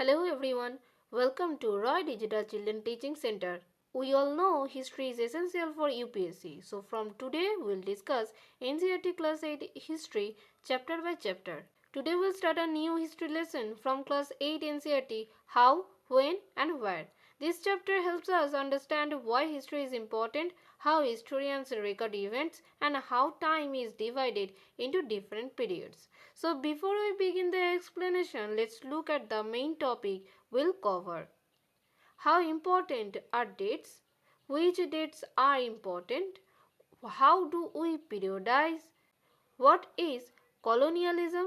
Hello everyone, welcome to Roy Digital Children Teaching Center. We all know history is essential for UPSC. So from today we'll discuss NCERT Class 8 History chapter by chapter. Today we'll start a new history lesson from Class 8 NCERT, how, when and where. This chapter helps us understand why history is important, how historians record events, and how time is divided into different periods. So before we begin the explanation, let's look at the main topic we'll cover. How important are dates? Which dates are important? How do we periodize? What is colonialism?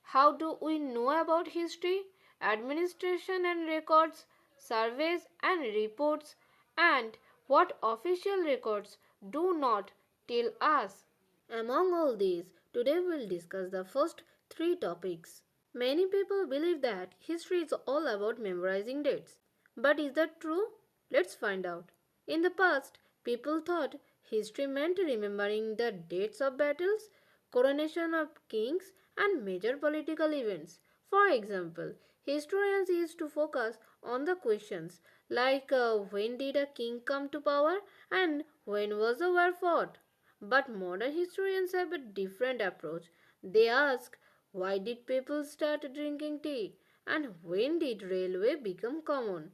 How do we know about history, administration and records, surveys and reports, and what official records do not tell us? Among all these, today we'll discuss the first three topics. Many people believe that history is all about memorizing dates. But is that true? Let's find out. In the past, people thought history meant remembering the dates of battles, coronation of kings, and major political events. For example, historians used to focus on the questions like when did a king come to power and when was the war fought. But modern historians have a different approach. They ask, why did people start drinking tea? And when did railway become common?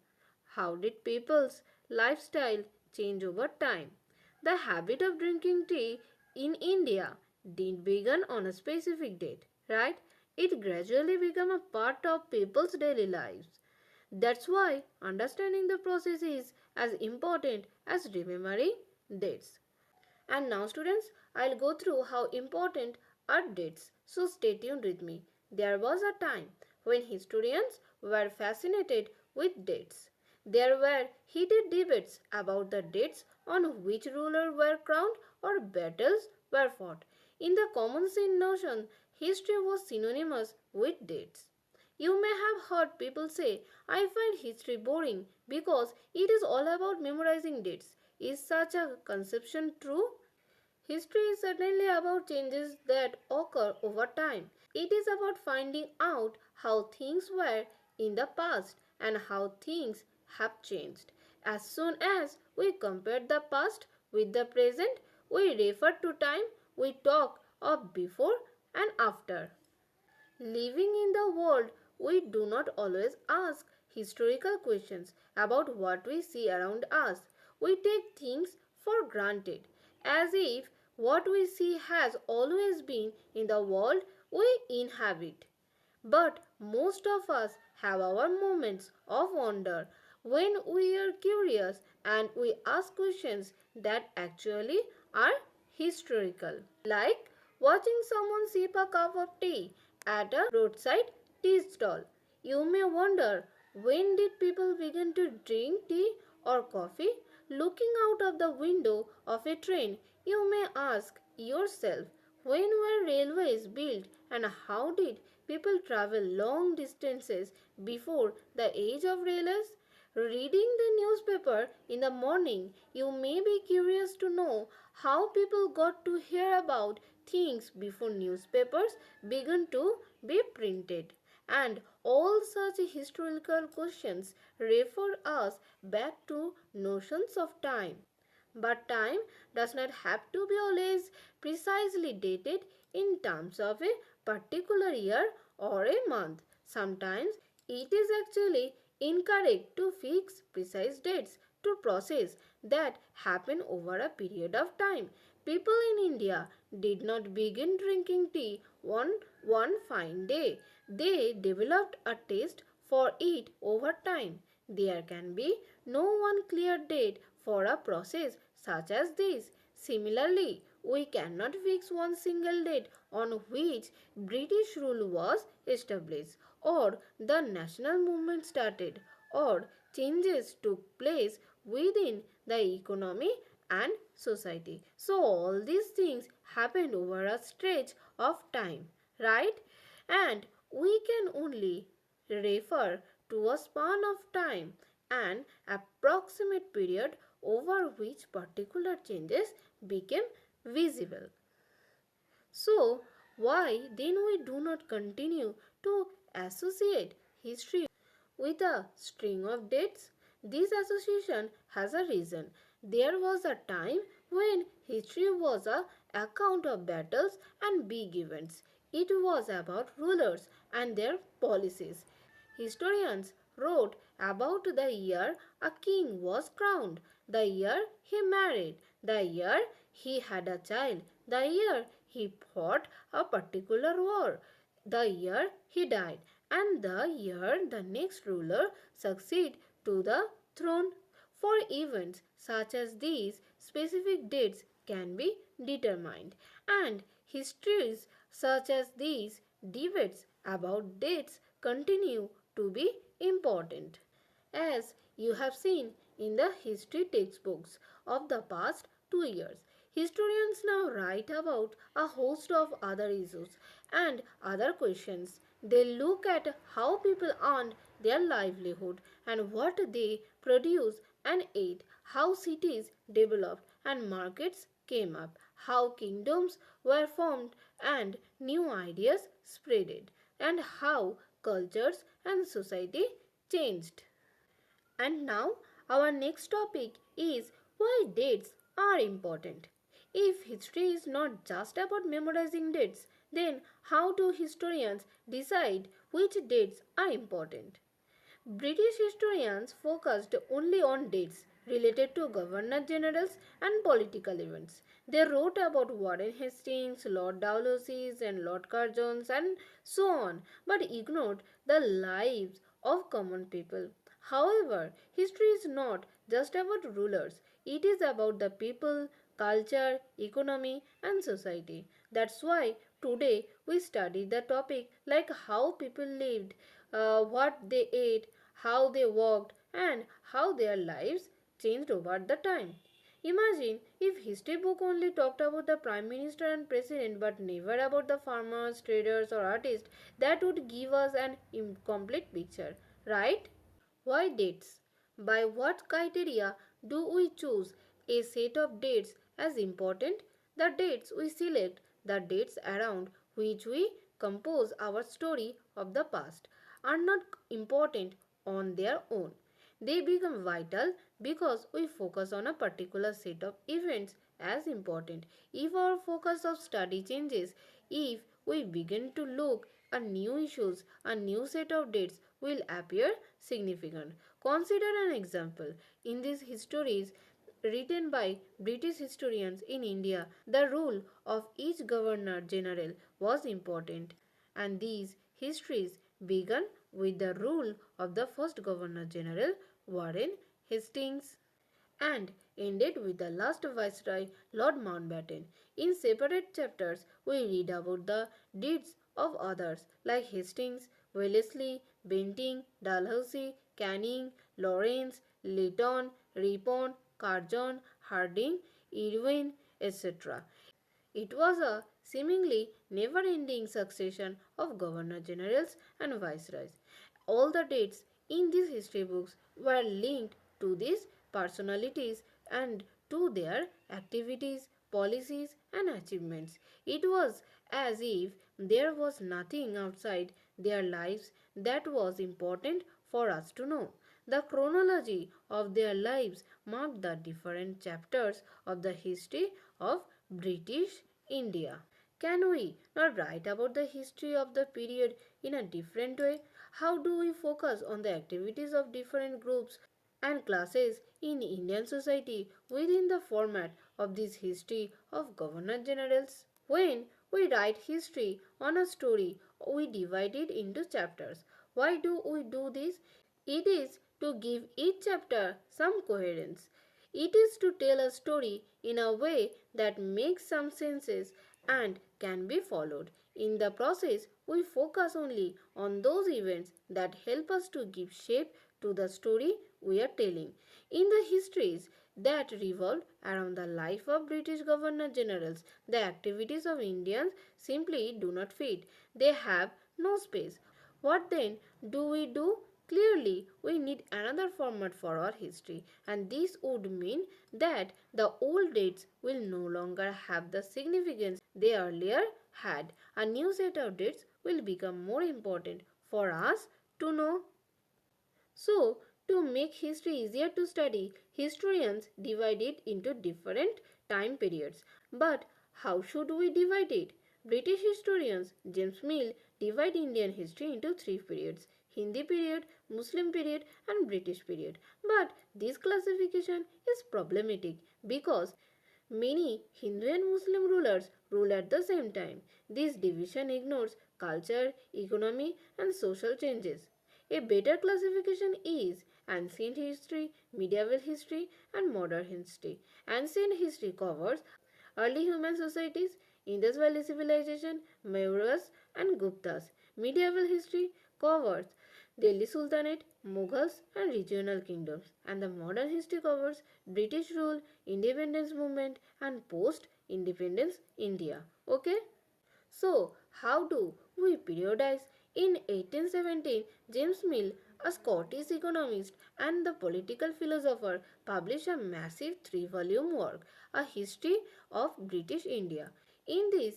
How did people's lifestyle change over time? The habit of drinking tea in India didn't begin on a specific date, right? It gradually became a part of people's daily lives. That's why understanding the process is as important as remembering dates. And now students, I'll go through how important are dates. So stay tuned with me. There was a time when historians were fascinated with dates. There were heated debates about the dates on which rulers were crowned or battles were fought. In the common sense notion, history was synonymous with dates. You may have heard people say, I find history boring because it is all about memorizing dates. Is such a conception true? History is certainly about changes that occur over time. It is about finding out how things were in the past and how things have changed. As soon as we compare the past with the present, we refer to time we talk of before and after. Living in the world, we do not always ask historical questions about what we see around us. We take things for granted, as if what we see has always been in the world we inhabit. But most of us have our moments of wonder when we are curious and we ask questions that actually are historical. Like watching someone sip a cup of tea at a roadside tea stall. You may wonder, when did people begin to drink tea or coffee? Looking out of the window of a train, you may ask yourself, when were railways built and how did people travel long distances before the age of railways? Reading the newspaper in the morning, you may be curious to know how people got to hear about things before newspapers began to be printed. And all such historical questions refer us back to notions of time. But time does not have to be always precisely dated in terms of a particular year or a month. Sometimes it is actually incorrect to fix precise dates to process that happen over a period of time. People in India did not begin drinking tea on one fine day. They developed a taste for it over time. There can be no one clear date for a process such as this. Similarly, we cannot fix one single date on which British rule was established, or the national movement started, or changes took place within the economy and society. So all these things happened over a stretch of time, right? And we can only refer to a span of time, an approximate period over which particular changes became visible. So, why then we do not continue to associate history with a string of dates? This association has a reason. There was a time when history was a account of battles and big events. It was about rulers and their policies. Historians wrote about the year a king was crowned, the year he married, the year he had a child, the year he fought a particular war, the year he died, and the year the next ruler succeeded to the throne. For events such as these, specific dates can be determined, and histories such as these, debates about dates continue to be important. As you have seen in the history textbooks of the past 2 years, historians now write about a host of other issues and other questions. They look at how people earned their livelihood and what they produce and ate, how cities developed and markets came up, how kingdoms were formed and new ideas spreaded, and how cultures and society changed. And now, our next topic is why dates are important. If history is not just about memorizing dates, then how do historians decide which dates are important? British historians focused only on dates related to governor generals and political events. They wrote about Warren Hastings, Lord Dalhousie, and Lord Curzon, and so on, but ignored the lives of common people. However, history is not just about rulers, it is about the people, culture, economy, and society. That's why today we study the topic like how people lived, what they ate, how they walked, and how their lives changed over the time. Imagine if history book only talked about the prime minister and president but never about the farmers, traders or artists. That would give us an incomplete picture, right? Why dates? By what criteria do we choose a set of dates as important? The dates we select, the dates around which we compose our story of the past, are not important on their own. They become vital because we focus on a particular set of events as important. If our focus of study changes, if we begin to look at new issues, a new set of dates will appear significant. Consider an example. In these histories written by British historians in India, the rule of each governor general was important, and these histories began with the rule of the first governor general, Warren Hastings, and ended with the last viceroy, Lord Mountbatten. In separate chapters, we read about the deeds of others like Hastings, Wellesley, Bentinck, Dalhousie, Canning, Lawrence, Lytton, Ripon, Curzon, Harding, Irwin, etc. It was a seemingly never ending succession of governor generals and viceroys. All the dates in these history books were linked to these personalities and to their activities, policies, and achievements. It was as if there was nothing outside their lives that was important for us to know. The chronology of their lives marked the different chapters of the history of British India. Can we not write about the history of the period in a different way? How do we focus on the activities of different groups and classes in Indian society within the format of this history of governor generals? When we write history on a story, we divide it into chapters. Why do we do this? It is to give each chapter some coherence. It is to tell a story in a way that makes some senses and can be followed. In the process, we focus only on those events that help us to give shape to the story we are telling. In the histories that revolved around the life of British governor generals, the activities of Indians simply do not fit. They have no space. What then do we do? Clearly, we need another format for our history, and this would mean that the old dates will no longer have the significance they earlier had. A new set of dates will become more important for us to know. So, to make history easier to study, historians divide it into different time periods. But how should we divide it? British historians James Mill divide Indian history into three periods: Hindi period, Muslim period, and British period. But this classification is problematic because many Hindu and Muslim rulers rule at the same time. This division ignores culture, economy, and social changes. A better classification is ancient history, medieval history, and modern history. Ancient history covers early human societies, Indus Valley civilization, Mauryas, and Guptas. Medieval history covers Delhi Sultanate, Mughals, and regional kingdoms. And the modern history covers British rule, independence movement, and post independence India. Okay? So, how do we periodize? In 1817, James Mill, a Scottish economist and the political philosopher, published a massive three-volume work, A History of British India. In this,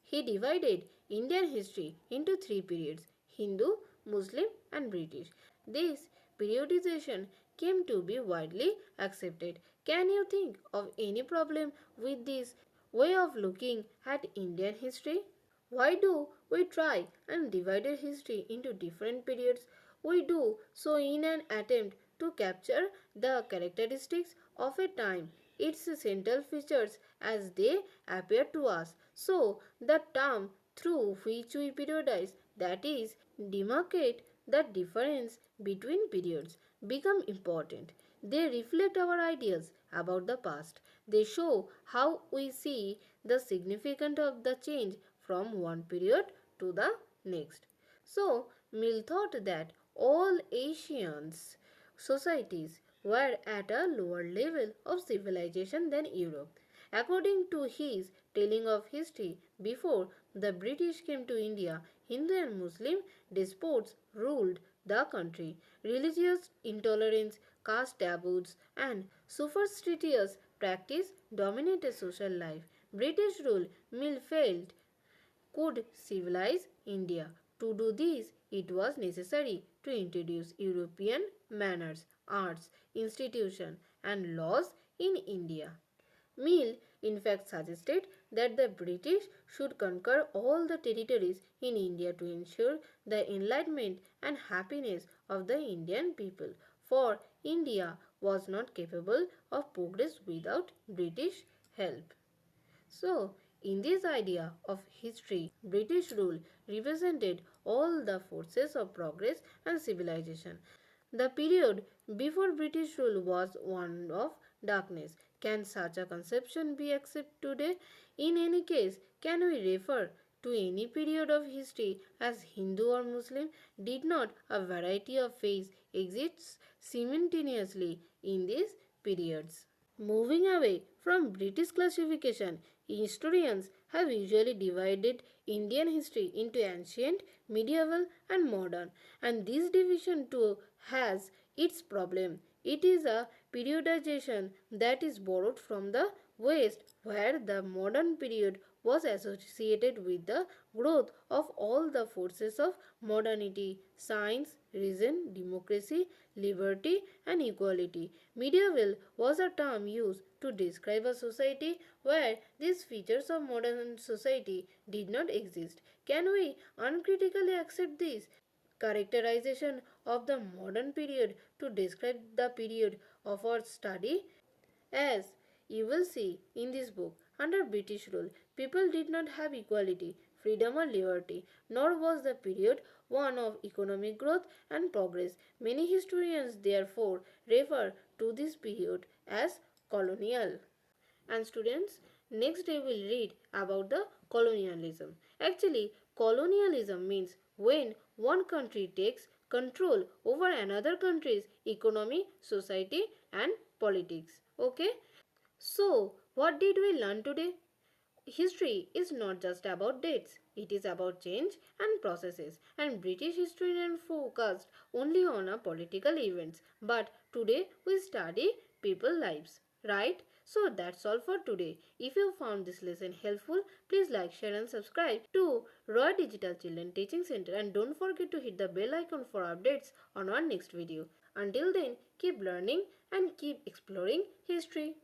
he divided Indian history into three periods: Hindu, Muslim, and British. This periodization came to be widely accepted. Can you think of any problem with this way of looking at Indian history? Why do we try and divide history into different periods? We do so in an attempt to capture the characteristics of a time, its central features as they appear to us. So, the term through which we periodize, that is, demarcate the difference between periods, become important. They reflect our ideas about the past. They show how we see the significance of the change from one period to the next. So, Mill thought that all Asian societies were at a lower level of civilization than Europe. According to his telling of history, before the British came to India, Hindu and Muslim despots ruled the country. Religious intolerance, caste taboos, and superstitious practice dominated social life. British rule, Mill felt, could civilize India. To do this, it was necessary to introduce European manners, arts, institutions, and laws in India. Mill, in fact, suggested that the British should conquer all the territories in India to ensure the enlightenment and happiness of the Indian people, for India was not capable of progress without British help. So, in this idea of history, British rule represented all the forces of progress and civilization. The period before British rule was one of darkness. Can such a conception be accepted today? In any case, can we refer to any period of history as Hindu or Muslim? Did not a variety of faiths exist simultaneously in these periods? Moving away from British classification, historians have usually divided Indian history into ancient, medieval, and modern, and this division too has its problem. It is a periodization that is borrowed from the West, where the modern period was associated with the growth of all the forces of modernity: science, reason, democracy, liberty, and equality. Medieval was a term used to describe a society where these features of modern society did not exist. Can we uncritically accept this characterization of the modern period to describe the period of our study? As you will see in this book, under British rule, people did not have equality, freedom, or liberty, nor was the period one of economic growth and progress. Many historians, therefore, refer to this period as colonial. And students, next day we'll read about the colonialism. Actually, colonialism means when one country takes control over another country's economy, society, and politics. Okay? So, what did we learn today? History is not just about dates, it is about change and processes. And British historians focused only on political events. But today we study people lives, right? So that's all for today. If you found this lesson helpful, please like, share and subscribe to Roy Digital Children Teaching Center, and don't forget to hit the bell icon for updates on our next video. Until then, keep learning and keep exploring history.